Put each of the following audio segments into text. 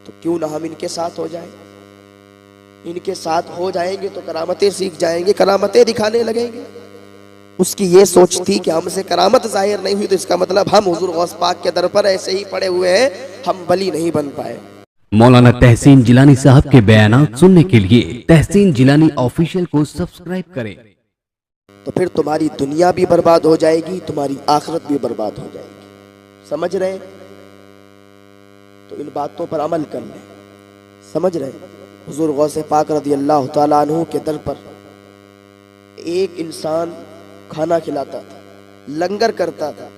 तो क्यों ना हम इनके साथ हो जाएं। इनके साथ हो जाएंगे तो करामतें सीख जाएंगे, करामतें दिखाने लगेंगे। उसकी ये सोच थी कि हमसे करामत जाहिर नहीं हुई तो इसका मतलब हम हुजूर गौस पाक के दर पर ऐसे ही पड़े हुए हैं, हम वली नहीं बन पाए। मौलाना तहसीन जिलानी साहब के बयानात सुनने के लिए तहसीन जिलानी ऑफिशियल को सब्सक्राइब करें। तो फिर तुम्हारी दुनिया भी बर्बाद हो जाएगी, तुम्हारी आखिरत भी बर्बाद हो जाएगी। समझ रहे? तो इन बातों पर अमल कर लें। समझ रहे? हुजूर गौसे पाक रज़ी अल्लाह तआला अन्हु के दर पर एक इंसान खाना खिलाता था, लंगर करता था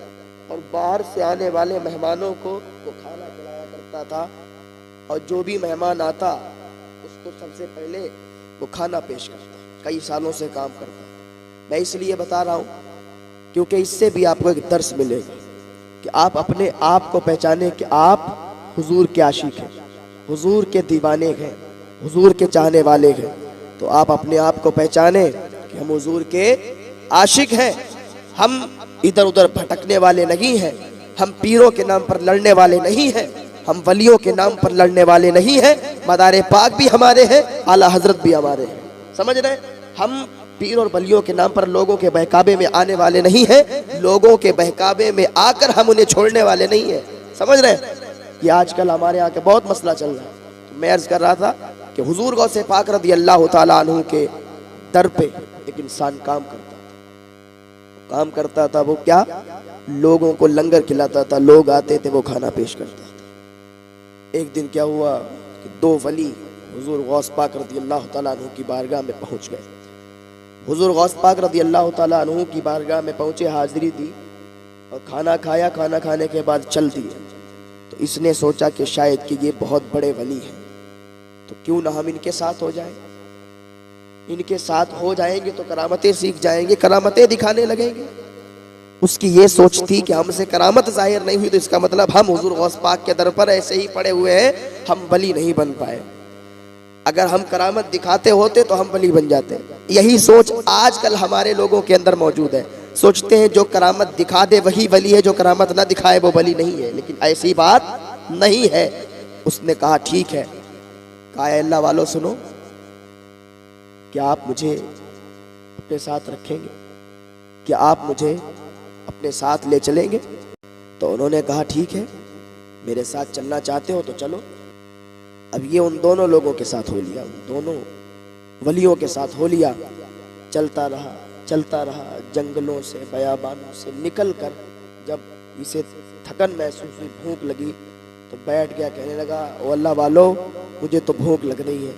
और बाहर से आने वाले मेहमानों को वो खाना खिलाया करता था। और जो भी मेहमान आता उसको सबसे पहले वो खाना पेश करता। कई सालों से काम करता। मैं इसलिए बता रहा हूँ क्योंकि इससे भी आपको एक दर्स मिलेगा कि आप अपने आप को पहचाने कि आप हुजूर के आशिक हैं, हुजूर के दीवाने हैं, हुजूर के चाहने वाले हैं। तो आप अपने आप को पहचाने कि हम हुजूर के आशिक हैं, हम इधर उधर भटकने वाले नहीं हैं, हम पीरों के नाम पर लड़ने वाले नहीं हैं, हम वलियों के नाम पर लड़ने वाले नहीं हैं। मदारे पाक भी हमारे हैं, आला हजरत भी हमारे हैं। समझ रहे? हम पीर और वलियों के नाम पर लोगों के बहकावे में आने वाले नहीं हैं, लोगों के बहकावे में आकर हम उन्हें छोड़ने वाले नहीं हैं। समझ रहे? ये आजकल हमारे यहाँ के बहुत मसला चल रहा है। तो मैं अर्ज कर रहा था कि हुजूर गौसे पाक रज़ी अल्लाह तआला अन्हु के दर पे एक इंसान काम करता था। वो क्या? लोगों को लंगर खिलाता था, लोग आते थे वो खाना पेश करता था। एक दिन क्या हुआ कि दो वली हुजूर गौस पाक रज़ी अल्लाह तआला अन्हु की बारगाह में पहुंच गए। हुजूर गौस पाक रज़ी अल्लाह तआला अन्हु की बारगाह में पहुंचे, हाजिरी दी और खाना खाया। खाना खाने के बाद चल दिए। तो इसने सोचा कि शायद कि ये बहुत बड़े वली हैं, तो क्यों ना हम इनके साथ हो जाएं। इनके साथ हो जाएंगे तो करामतें सीख जाएंगे, करामतें दिखाने लगेंगे। उसकी ये सोच थी कि हमसे करामत जाहिर नहीं हुई तो इसका मतलब हम हुजूर गौस पाक के दर पर ऐसे ही पड़े हुए हैं, हम वली नहीं बन पाए। अगर हम करामत दिखाते होते तो हम वली बन जाते। यही सोच आजकल हमारे लोगों के अंदर मौजूद है। सोचते हैं जो करामत दिखा दे वही वली है, जो करामत ना दिखाए वो वली नहीं है। लेकिन ऐसी बात नहीं है। उसने कहा ठीक है। कहा अल्लाह वालों सुनो, क्या आप मुझे अपने साथ रखेंगे? क्या आप मुझे अपने साथ ले चलेंगे? तो उन्होंने कहा ठीक है, मेरे साथ चलना चाहते हो तो चलो। अब ये उन दोनों लोगों के साथ हो लिया, उन दोनों वलियों के साथ हो लिया। चलता रहा जंगलों से, बयाबानों से निकल कर जब इसे थकन महसूस हुई, भूख लगी, तो बैठ गया। कहने लगा ओ अल्लाह वालों, मुझे तो भूख लग रही है,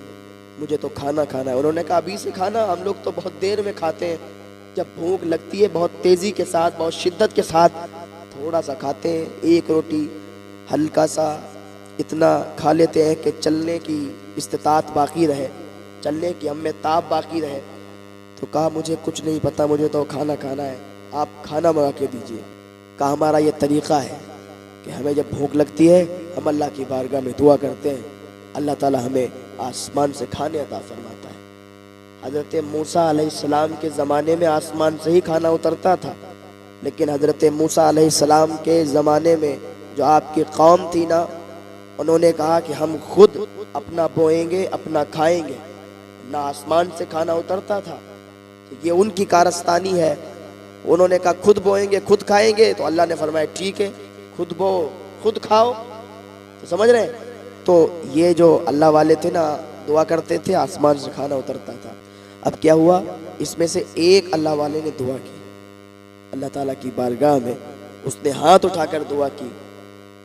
मुझे तो खाना खाना है। उन्होंने कहा अभी से खाना? हम लोग तो बहुत देर में खाते हैं। जब भूख लगती है बहुत तेज़ी के साथ, बहुत शिद्दत के साथ थोड़ा सा खाते हैं, एक रोटी हल्का सा इतना खा लेते हैं कि चलने की इस्तिताअत बाकी रहे, चलने की हमें ताब बाकी रहे। तो कहा मुझे कुछ नहीं पता, मुझे तो खाना खाना है, आप खाना मंगा के दीजिए। कहा हमारा ये तरीक़ा है कि हमें जब भूख लगती है हम अल्लाह की बारगाह में दुआ करते हैं, अल्लाह ताला हमें आसमान से खाने अता फरमाता है। हज़रत मूसा अलैहिस्सलाम के ज़माने में आसमान से ही खाना उतरता था, लेकिन हज़रत मूसा अलैहिस्सलाम के ज़माने में जो आपकी कौम थी ना, उन्होंने कहा कि हम खुद अपना बोएंगे, अपना खाएंगे, ना आसमान से खाना उतरता था। तो ये उनकी कारस्तानी है। उन्होंने कहा खुद बोएंगे, खुद खाएंगे, तो अल्लाह ने फरमाया ठीक है, खुद बो खुद खाओ। तो समझ रहे? तो ये जो अल्लाह वाले थे ना, दुआ करते थे, आसमान से खाना उतरता था। अब क्या हुआ, इसमें से एक अल्लाह वाले ने दुआ की अल्लाह ताला की बारगाह में, उसने हाथ उठाकर दुआ की।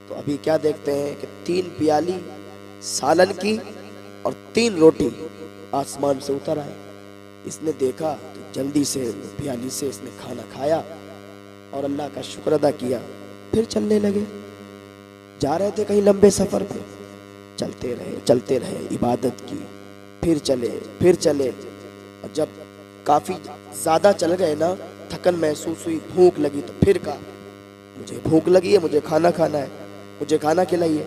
तो अभी क्या देखते हैं कि 3 प्याली सालन की और 3 रोटी आसमान से उतर आए। इसने देखा तो जल्दी से प्याली से इसने खाना खाया और अल्लाह का शुक्र अदा किया। फिर चलने लगे। जा रहे थे कहीं लंबे सफ़र पे, चलते रहे, इबादत की, फिर चले। और जब काफ़ी ज़्यादा चल गए ना, थकन महसूस हुई, भूख लगी, तो फिर कहा मुझे भूख लगी है, मुझे खाना खाना है, मुझे खाना खिलाइए।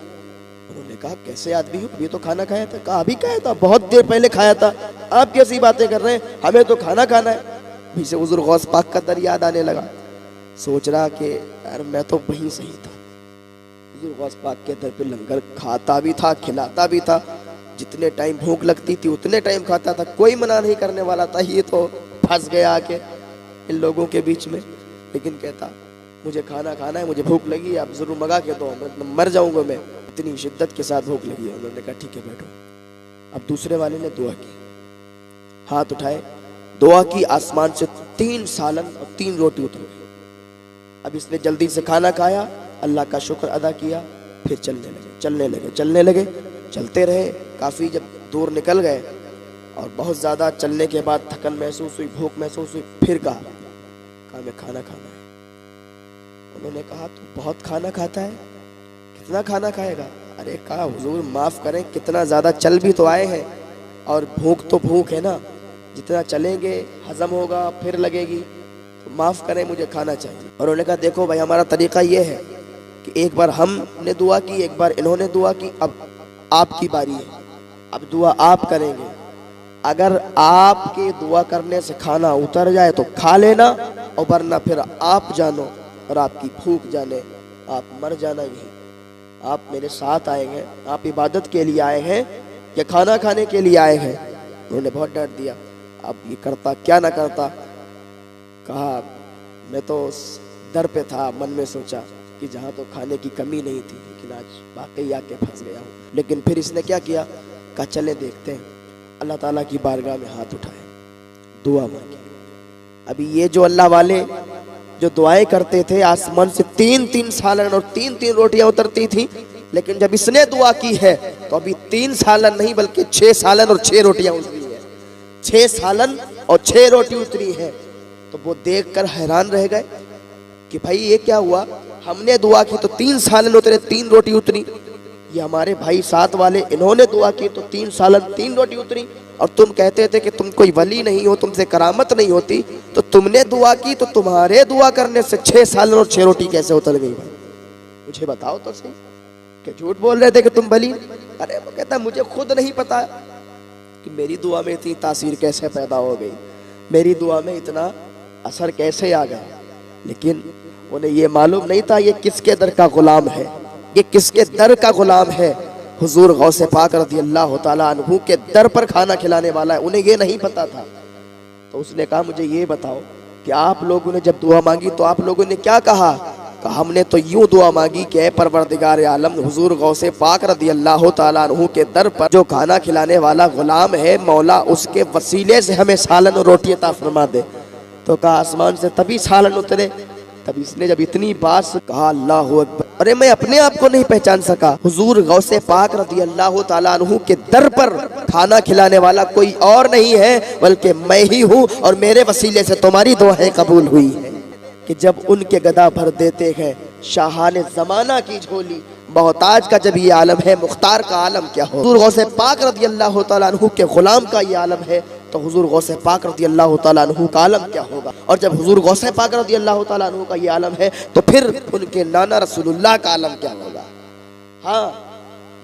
उन्होंने कहा कैसे आदमी हो, अभी तो खाना खाया था। कहा अभी खाया था, बहुत देर पहले खाया था, आप कैसी बातें कर रहे हैं, हमें तो खाना खाना है। अभी से हुज़ूर गौस पाक का दर याद आने लगा। सोच रहा कि यार मैं तो वहीं सही था, हुजूर गौस पाक के दर पे लंगर खाता भी था, खिलाता भी था। जितने टाइम भूख लगती थी उतने टाइम खाता था, कोई मना नहीं करने वाला था। ये तो फंस गया आके इन लोगों के बीच में, लेकिन कहता मुझे खाना खाना है, मुझे भूख लगी है, आप जरूर मंगा के दो, मैं मर जाऊंगा, मैं इतनी शिद्दत के साथ भूख लगी है। उन्होंने कहा ठीक है बैठो। अब दूसरे वाले ने दुआ की, हाथ उठाए, दुआ की, आसमान से 3 सालन और 3 रोटी उतर गई। अब इसने जल्दी से खाना खाया, अल्लाह का शुक्र अदा किया, फिर चलने लगे। चलते रहे, काफ़ी जब दूर निकल गए और बहुत ज़्यादा चलने के बाद थकन महसूस हुई, भूख महसूस हुई, फिर कहा मैं खाना खाना है। उन्होंने कहा तू बहुत खाना खाता है, कितना खाना खाएगा? अरे कहा हुजूर माफ़ करें, कितना ज़्यादा चल भी तो आए हैं और भूख तो भूख है ना, जितना चलेंगे हजम होगा, फिर लगेगी, तो माफ़ करें मुझे खाना चाहिए। और उन्होंने कहा देखो भाई हमारा तरीक़ा ये है कि एक बार हमने दुआ की, एक बार इन्होंने दुआ की, अब आपकी बारी है, अब दुआ आप करेंगे। अगर आपके दुआ करने से खाना उतर जाए तो खा लेना, और वरना फिर आप जानो और आपकी भूख जाने, आप मर जाना। यही आप मेरे साथ आए हैं, आप इबादत के लिए आए हैं या खाना खाने के लिए आए हैं? उन्होंने बहुत डांट दिया। अब ये करता क्या ना करता, कहा मैं तो उस दर पे था, मन में सोचा कि जहाँ तो खाने की कमी नहीं थी, लेकिन आज वाकई आके फंस गया हूँ। लेकिन फिर इसने क्या किया, कहा चले देखते हैं। अल्लाह ताला की बारगाह में हाथ उठाए, दुआ मांगी। अभी ये जो अल्लाह वाले जो दुआएं करते थे, आसमान से 3-3 सालन और 3-3 रोटियां उतरती थी, लेकिन जब इसने दुआ की है तो अभी 3 सालन नहीं बल्कि 6 सालन और 6 रोटियां उतरी है। 6 सालन और 6 रोटी उतरी है। तो वो देखकर हैरान रह गए कि भाई ये क्या हुआ, हमने दुआ की तो 3 सालन उतरे, 3 रोटी उतरी। ये हमारे भाई साथ वाले, इन्होंने दुआ की तो 3 सालन 3 रोटी उतरी, और तुम कहते थे कि तुम कोई वली नहीं हो, तुमसे करामत नहीं होती, तो तुमने दुआ की तो तुम्हारे दुआ करने से 6 सालन और 6 रोटी कैसे उतर गई? भाई मुझे बताओ तो सही, कि झूठ बोल रहे थे कि तुम वली? अरे वो कहता मुझे खुद नहीं पता कि मेरी दुआ में इतनी तासीर कैसे पैदा हो गई, मेरी दुआ में इतना असर कैसे आ गया। लेकिन उन्हें ये मालूम नहीं था ये किसके दर का गुलाम है, ये किसके दर का गुलाम है। हुजूर गौसे पाक रज़ियल्लाहु ताला अन्हु के दर पर खाना खिलाने वाला है, उन्हें ये नहीं पता था। तो उसने कहा मुझे ये बताओ कि आप लोगों ने जब दुआ मांगी तो आप लोगों ने क्या कहा? कहा हमने तो यूं दुआ मांगी कि ऐ परवरदिगार आलम, हुजूर गौसे पाक रज़ियल्लाहु ताला अन्हु के दर पर जो खाना खिलाने वाला गुलाम है, मौला उसके वसीले से हमें सालन और रोटी अता फरमा दे। तो कहा आसमान से तभी सालन उतरे। तब इसने जब इतनी बात कहा अल्लाहु अकबर, अरे मैं अपने आप को नहीं पहचान सका। हुजूर गौसे पाक रज़ियल्लाहु ताला अन्हु के दर पर खाना खिलाने वाला कोई और नहीं है बल्कि मैं ही हूँ, और मेरे वसीले से तुम्हारी दुआएं कबूल हुई है। कि जब उनके गदा भर देते हैं शाहाने ज़माना की झोली, मोहताज का जब ये आलम है, मुख्तार का आलम क्या हो। हुजूर गौसे पाक रज़ियल्लाहु ताला अन्हु के गुलाम का ये आलम है, तो हुजूर गौसे पाक रज़ियल्लाहु ताला अन्हु का आलम क्या होगा। और जब हुजूर गौसे पाक रज़ियल्लाहु ताला अन्हु का ये आलम है, तो फिर उनके नाना रसूलुल्लाह का आलम क्या होगा। हाँ,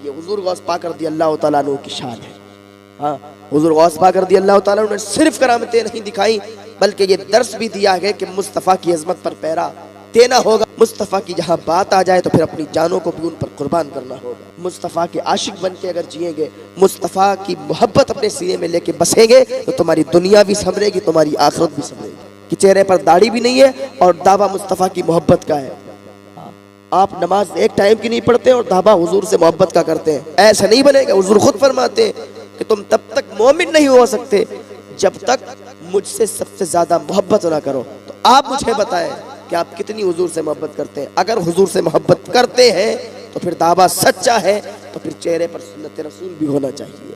ये हुजूर गौस पाक रज़ियल्लाहु ताला अन्हु की शान है। हाँ, हुजूर गौस पाक रज़ियल्लाहु ताला अन्हु ने सिर्फ करामतें नहीं दिखाई, बल्कि ये दर्स भी दिया है कि मुस्तफ़ा की अज़मत पर पैरा देना होगा। मुस्तफ़ा की जहाँ बात आ जाए तो फिर अपनी जानों को भी उन पर कुर्बान करना होगा। मुस्तफ़ा के आशिक बन के अगर जिएंगे, मुस्तफ़ा की मोहब्बत अपने सीने में लेके बसेंगे, तो तुम्हारी दुनिया भी संभलेगी, तुम्हारी आखिरत भी संभलेगी। कि चेहरे पर दाढ़ी भी नहीं है और दावा मुस्तफ़ा की मोहब्बत का है। आप नमाज एक टाइम की नहीं पढ़ते और दावा हुजूर से मोहब्बत का करते हैं, ऐसा नहीं बनेगा। हुजूर खुद फरमाते हैं कि तुम तब तक मोमिन नहीं हो सकते जब तक मुझसे सबसे ज्यादा मोहब्बत ना करो। तो आप मुझे बताएं कि आप कितनी हुजूर से मोहब्बत करते हैं। अगर हुजूर से मोहब्बत करते हैं तो फिर दावा सच्चा है, तो फिर चेहरे पर सुन्नत रसूल भी होना चाहिए,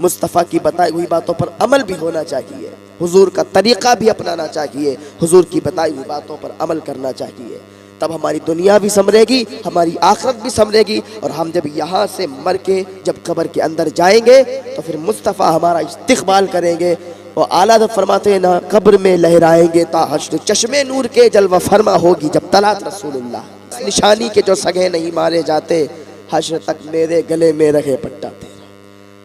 मुस्तफ़ा की बताई हुई बातों पर अमल भी होना चाहिए, हुजूर का तरीक़ा भी अपनाना चाहिए, हुजूर की बताई हुई बातों पर अमल करना चाहिए। तब हमारी दुनिया भी संभलेगी, हमारी आखिरत भी संभलेगी। और हम जब यहाँ से मर के जब कब्र के अंदर जाएंगे तो फिर मुस्तफ़ा हमारा इस्तिक़बाल करेंगे। और आला फरमाते ना, कब्र में लहराएंगे ता हश्र, चश्मे नूर के जलवा फरमा होगी जब तलात रसूलुल्लाह। निशानी के जो सगे नहीं मारे जाते, हश्र तक मेरे गले में रखे पट्टा तेरा,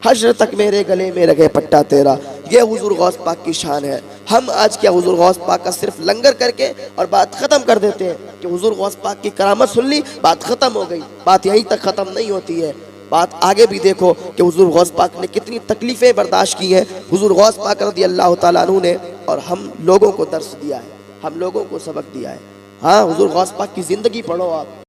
हश्र तक मेरे गले में रखे पट्टा तेरा। ये हुजूर गौस पाक की शान है। हम आज क्या हुजूर गौस पाक का सिर्फ लंगर करके और बात ख़त्म कर देते हैं कि हुजूर गौस पाक की करामत सुन ली, बात ख़त्म हो गई। बात यहीं तक ख़त्म नहीं होती है, बात आगे भी देखो कि हुजूर गौस पाक ने कितनी तकलीफ़ें बर्दाश्त की हैं हुजूर गौस पाक रज़ियल्लाहु ताला अन्हु ने, और हम लोगों को दर्स दिया है, हम लोगों को सबक दिया है। हाँ, हुजूर गौस पाक की ज़िंदगी पढ़ो आप।